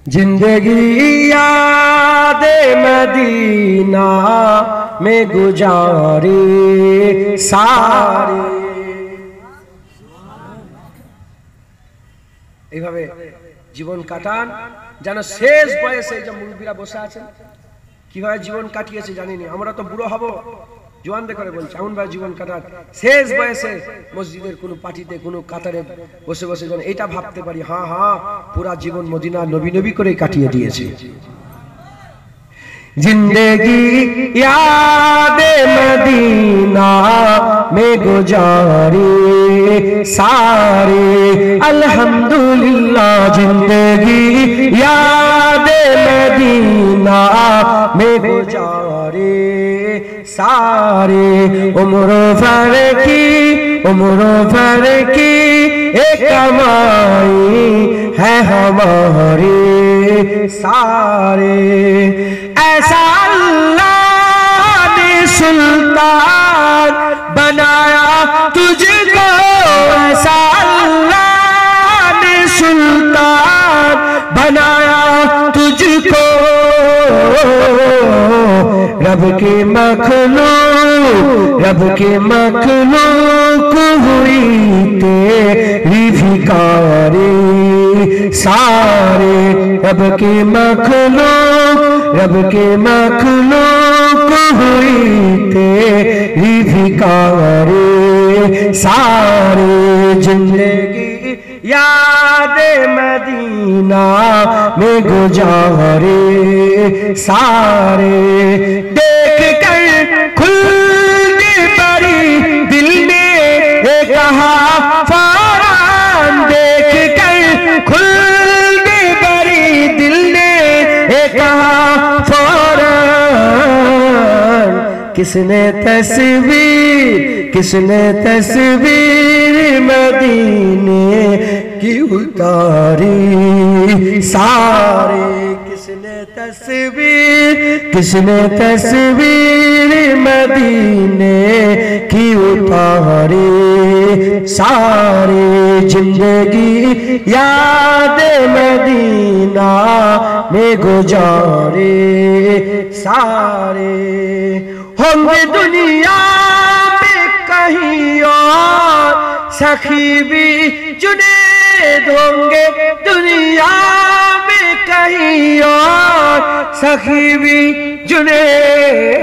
जिंदगी याद मदीना में गुजारी सारी। এইভাবে জীবন কাটান যেন শেষ বয়সে যে মুরব্বীরা বসে আছেন কিভাবে জীবন কাটিয়েছে জানিনি, আমরা তো বুড়ো হব, জোয়ানদের করে বলছি এমন ভাবে জীবন কাটান শেষ বয়সে মসজিদের কোনো পার্টিতে কোনো কাতারে বসে বসে যেন এটা ভাবতে পারি হ্যাঁ হ্যাঁ পুরা জীবন মদিনা নবী নবী করে কাটিয়ে দিয়েছে। जिंदगी याद मदीना में गुजारी सारे अल्हम्दुलिल्लाह। जिंदगी याद मदीना में गुजारी सारे उम्र भर की एक कमाई है हमारी सारे। ऐसा अल्लाह ने सुल्तान बनाया तुझको, ऐसा अल्लाह ने सुल्तान बनाया तुझको। रब के मखलूक हुई तेरी भिखारी सारे। रब के मखलूक हुई तेरी भिखारी सारे। जिंदगी याद मदीना में गुजारे सारे। देख कर खुलने पड़ी दिल में कहा फौरान, देख कर खुलने पड़ी दिल ने कहा फौरान। किसने तस्वीर मदीने की उतारी सारे। किसने तस्वीर मदीने की उतारी सारे। जिंदगी याद मदीना में गुजारे सारे। होंगे दुनिया में कहीं और सखी भी जुनैद होंगे, दुनिया में कहीं और सखी भी जुनैद